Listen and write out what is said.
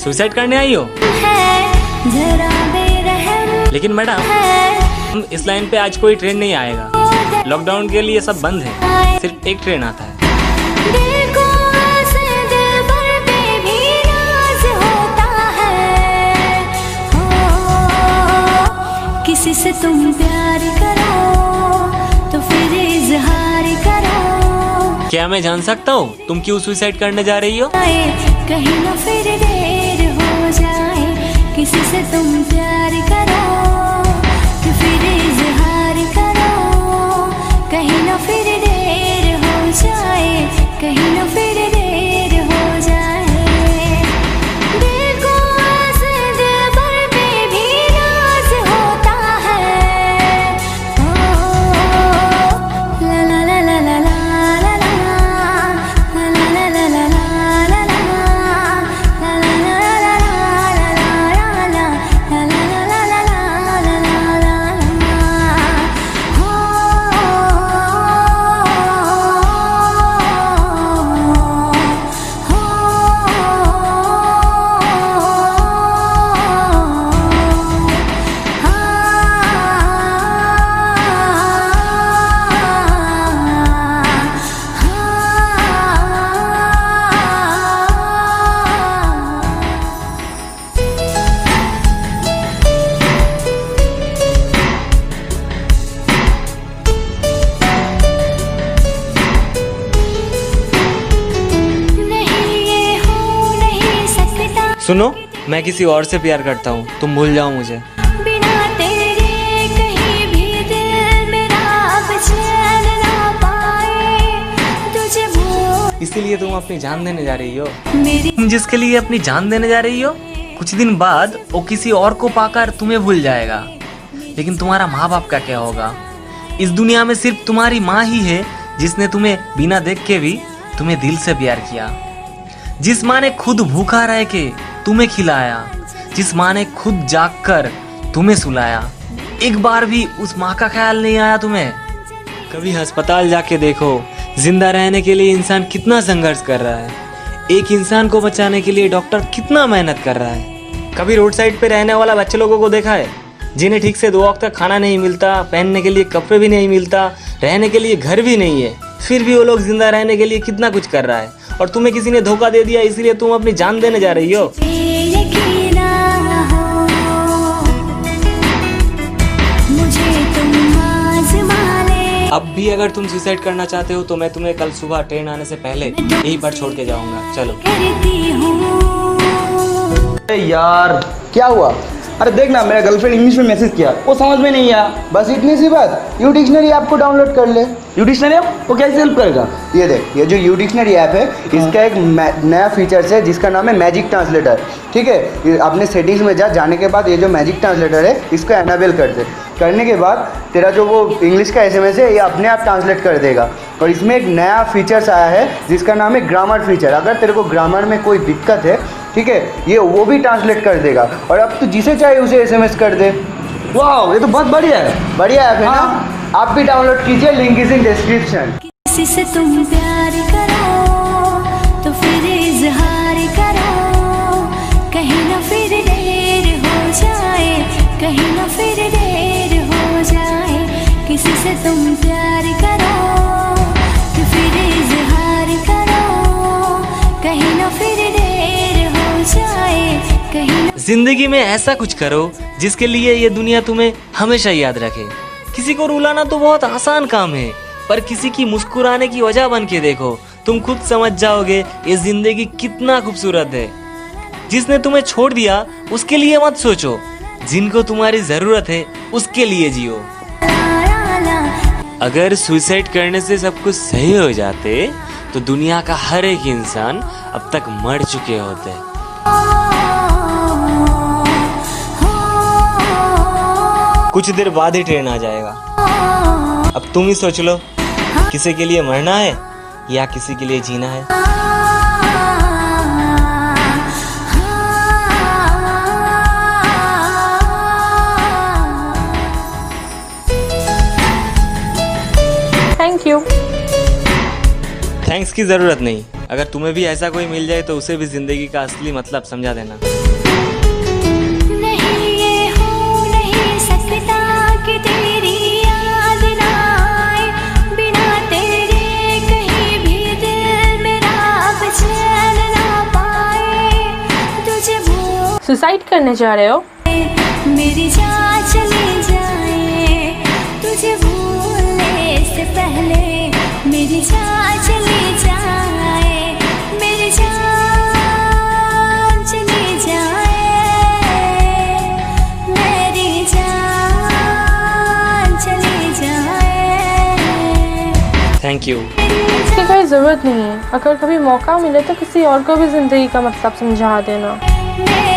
Suicide करने आई हो? लेकिन मैडम, इस लाइन पे आज कोई ट्रेन नहीं आएगा। लॉकडाउन के लिए सब बंद है, सिर्फ एक ट्रेन आता है। किसी से तुम प्यार करो तो फिर इजहार करो। क्या मैं जान सकता हूँ तुम क्यों सुसाइड करने जा रही हो? कहीं ना फिर देर हो जाए, किसी से तुम प्यार करो तो फिर इजहार करो। कहीं ना फिर देर हो जाए, कहीं ना फिर देर हो जाए। सुनो, मैं किसी और से प्यार करता हूँ, तुम भूल जाओ मुझे। बिना तेरे कहीं भी दिल मेरा अब चैन ना पाए, तुझे इसीलिए तुम अपनी जान देने जा रही हो। मेरी तुम जिसके लिए अपनी जान देने जा रही हो, कुछ दिन बाद वो किसी और को पाकर तुम्हें भूल जाएगा। लेकिन तुम्हारा माँ बाप का क्या होगा? इस दुनिया में सिर्फ तुम्हारी माँ ही है जिसने तुम्हें बिना देख के भी तुम्हें दिल से प्यार किया। जिस माँ ने खुद भूखा रह के तुम्हें खिलाया, जिस माँ ने खुद जाग कर तुम्हें सुलाया, एक बार भी उस माँ का ख्याल नहीं आया तुम्हें? कभी अस्पताल जाके देखो, जिंदा रहने के लिए इंसान कितना संघर्ष कर रहा है। एक इंसान को बचाने के लिए डॉक्टर कितना मेहनत कर रहा है। कभी रोड साइड पे रहने वाला बच्चे लोगों को देखा है, जिन्हें ठीक से 2 वक्त तक खाना नहीं मिलता, पहनने के लिए कपड़े भी नहीं मिलता, रहने के लिए घर भी नहीं है, फिर भी वो लोग जिंदा रहने के लिए कितना कुछ कर रहा है। और तुम्हें किसी ने धोखा दे दिया, इसलिए तुम अपनी जान देने जा रही हो। अब भी अगर तुम सुसाइड करना चाहते हो तो मैं तुम्हें कल सुबह ट्रेन आने से पहले यहीं पर छोड़ के जाऊंगा। चलो। अरे यार क्या हुआ? अरे देख ना, मेरा गर्लफ्रेंड इंग्लिश में मैसेज किया, वो समझ में नहीं आया। बस इतनी सी बात, यू डिक्शनरी ऐप को डाउनलोड कर ले। यू डिक्शनरी ऐप वो कैसे हेल्प करेगा? ये देख, ये जो यू डिक्शनरी ऐप है, इसका एक नया फीचर्स है जिसका नाम है मैजिक ट्रांसलेटर। ठीक है, अपने सेटिंग्स में जाने के बाद ये जो मैजिक ट्रांसलेटर है इसको एनेबल कर दे। करने के बाद तेरा जो वो इंग्लिश का SMS है ये अपने आप ट्रांसलेट कर देगा। और इसमें एक नया फीचर्स आया है जिसका नाम है ग्रामर फीचर। अगर तेरे को ग्रामर में कोई दिक्कत है, ठीक है, ये वो भी ट्रांसलेट कर देगा। और अब तू जिसे चाहे उसे SMS कर दे। वाह, ये तो बहुत बढ़िया है। बढ़िया ऐप है ना? आप भी डाउनलोड कीजिए, लिंक इज इन डिस्क्रिप्शन। किसी से तुम प्यार करो तो फिर इजहार करो। कहीं ना फिर देर हो जाए, कहीं ना फिर देर हो जाए। किसी से तुम प्यार करो तो फिर इजहार करो। कहीं ना फिर देर हो जाए, कहीं ना। जिंदगी में ऐसा कुछ करो जिसके लिए ये दुनिया तुम्हें हमेशा याद रखे। किसी को रुलाना तो बहुत आसान काम है, पर किसी की मुस्कुराने की वजह बन के देखो, तुम खुद समझ जाओगे ये जिंदगी कितना खूबसूरत है। जिसने तुम्हें छोड़ दिया उसके लिए मत सोचो, जिनको तुम्हारी जरूरत है उसके लिए जियो। अगर सुसाइड करने से सब कुछ सही हो जाते तो दुनिया का हर एक इंसान अब तक मर चुके होते। कुछ देर बाद ही ट्रेन आ जाएगा। अब तुम ही सोच लो, किसी के लिए मरना है या किसी के लिए जीना है। Thank you. थैंक्स की जरूरत नहीं। अगर तुम्हें भी ऐसा कोई मिल जाए तो उसे भी जिंदगी का असली मतलब समझा देना। नहीं ये हो नहीं सकता कि तेरी याद ना आए, बिना तेरे कहीं भी दिल मेरा अब चैन ना पाए। तुझे भूल सुसाइड करने जा रहे हो? मेरी जान चली जाए, तुझे भूलने से पहले मेरी जान चली जाए, मेरी जान चली जाए, मेरी जान चली जाए। Thank you. इसकी कोई ज़रूरत नहीं है। अगर कभी मौका मिले तो किसी और को भी ज़िंदगी का मतलब समझा देना। मेरी